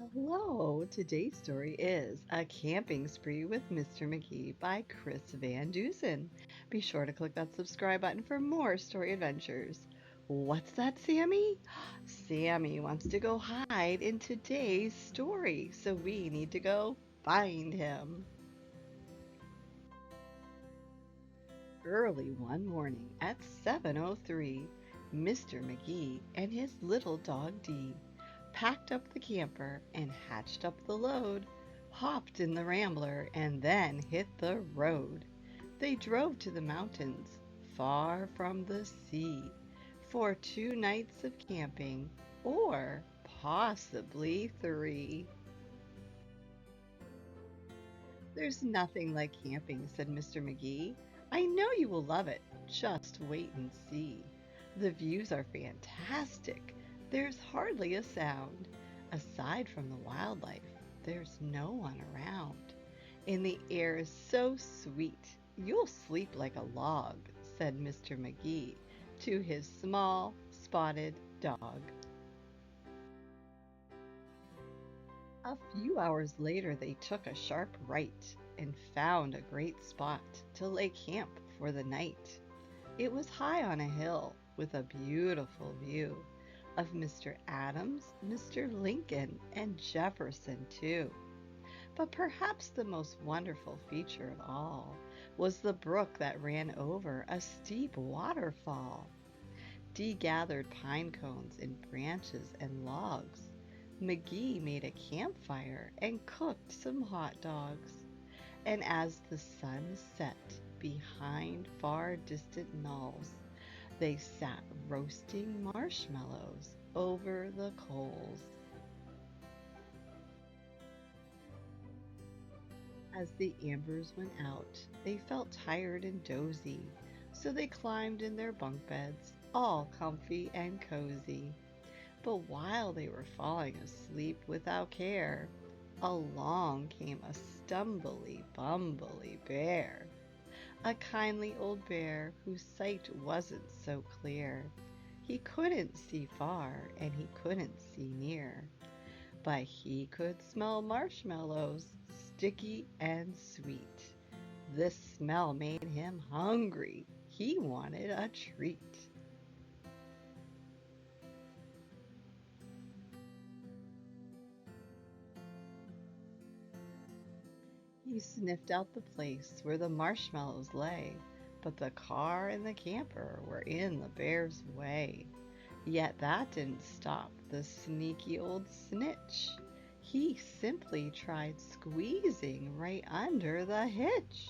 Hello, today's story is A Camping Spree with Mr. Magee by Chris Van Dusen. Be sure to click that subscribe button for more story adventures. What's that, Sammy? Sammy wants to go hide in today's story, so we need to go find him. Early one morning at 7:03, Mr. Magee and his little dog Dee packed up the camper and hatched up the load, hopped in the Rambler, and then hit the road. They drove to the mountains, far from the sea, for 2 nights of camping, or possibly 3. "There's nothing like camping," said Mr. Magee. "I know you will love it. Just wait and see. The views are fantastic. There's hardly a sound. Aside from the wildlife, there's no one around. And the air is so sweet, you'll sleep like a log," said Mr. Magee to his small, spotted dog. A few hours later they took a sharp right and found a great spot to lay camp for the night. It was high on a hill with a beautiful view of Mr. Adams, Mr. Lincoln, and Jefferson too. But perhaps the most wonderful feature of all was the brook that ran over a steep waterfall. Dee gathered pine cones and branches and logs. Magee made a campfire and cooked some hot dogs. And as the sun set behind far distant knolls, they sat roasting marshmallows over the coals. As the embers went out, they felt tired and dozy, so they climbed in their bunk beds, all comfy and cozy. But while they were falling asleep without care, along came a stumbly bumbly bear, a kindly old bear whose sight wasn't so clear. He couldn't see far and he couldn't see near, but he could smell marshmallows, sticky and sweet. This smell made him hungry. He wanted a treat. He sniffed out the place where the marshmallows lay, but the car and the camper were in the bear's way. Yet that didn't stop the sneaky old snitch. He simply tried squeezing right under the hitch.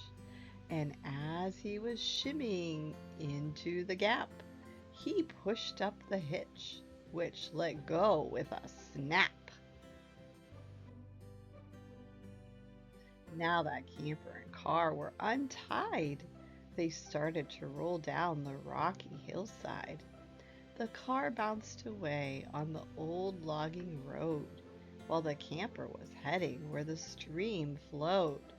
And as he was shimmying into the gap, he pushed up the hitch, which let go with a snap. Now that camper and car were untied, they started to roll down the rocky hillside. The car bounced away on the old logging road, while the camper was heading where the stream flowed.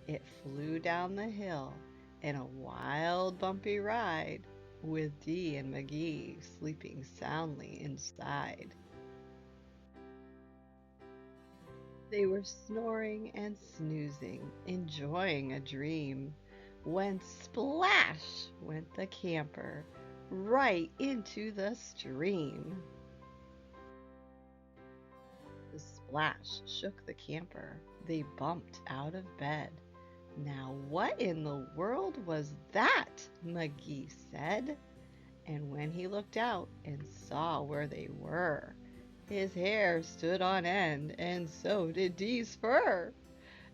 It flew down the hill in a wild, bumpy ride, with Dee and Magee sleeping soundly inside. They were snoring and snoozing, enjoying a dream, when splash went the camper right into the stream. The splash shook the camper. They bumped out of bed. "Now what in the world was that?" Magee said. And when he looked out and saw where they were, his hair stood on end, and so did Dee's fur.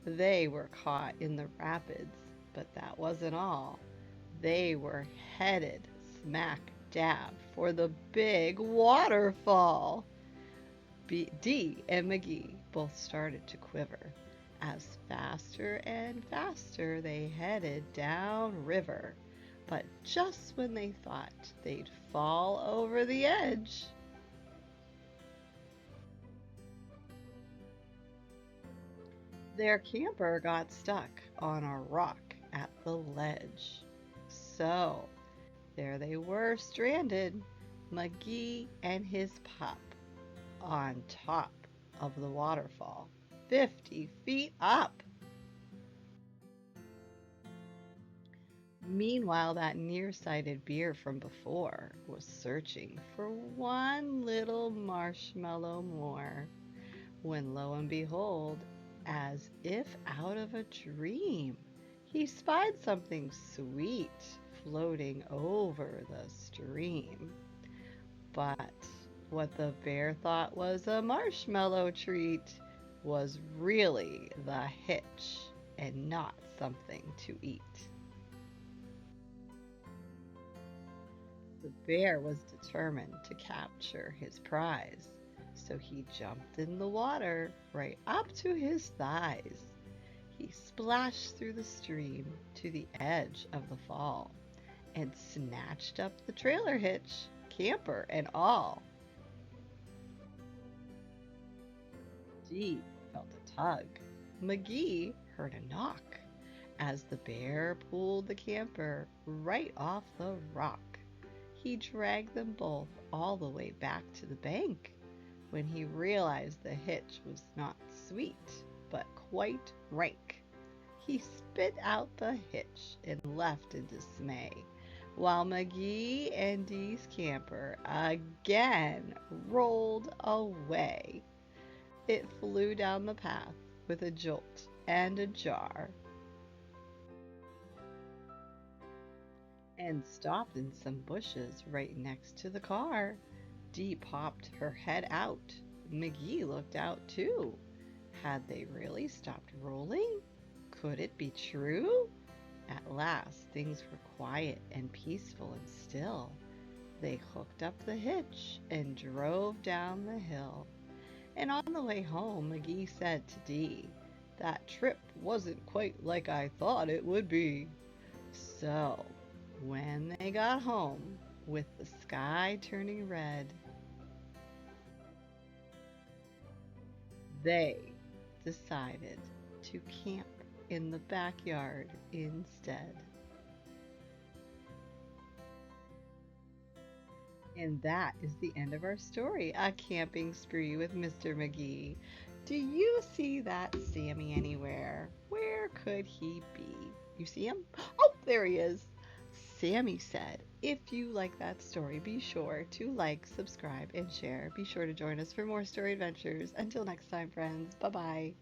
They were caught in the rapids, but that wasn't all. They were headed smack dab for the big waterfall. Dee and Magee both started to quiver as faster and faster they headed down river. But just when they thought they'd fall over the edge, their camper got stuck on a rock at the ledge. So there they were stranded, Magee and his pup, on top of the waterfall, 50 feet up. Meanwhile, that nearsighted bear from before was searching for one little marshmallow more, when lo and behold, as if out of a dream, he spied something sweet floating over the stream. But what the bear thought was a marshmallow treat was really the hitch and not something to eat. The bear was determined to capture his prize, so he jumped in the water right up to his thighs. He splashed through the stream to the edge of the fall and snatched up the trailer hitch, camper and all. Dee felt a tug. Magee heard a knock as the bear pulled the camper right off the rock. He dragged them both all the way back to the bank when he realized the hitch was not sweet, but quite rank. He spit out the hitch and left in dismay, while Magee and Dee's camper again rolled away. It flew down the path with a jolt and a jar and stopped in some bushes right next to the car. Dee popped her head out. Magee looked out too. Had they really stopped rolling? Could it be true? At last, things were quiet and peaceful and still. They hooked up the hitch and drove down the hill. And on the way home, Magee said to Dee, "That trip wasn't quite like I thought it would be." So, when they got home, with the sky turning red, they decided to camp in the backyard instead. And that is the end of our story, A Camping Spree with Mr. Magee. Do you see that Sammy anywhere? Where could he be? You see him? Oh, there he is. Sammy said, if you like that story, be sure to like, subscribe, and share. Be sure to join us for more story adventures. Until next time, friends. Bye-bye.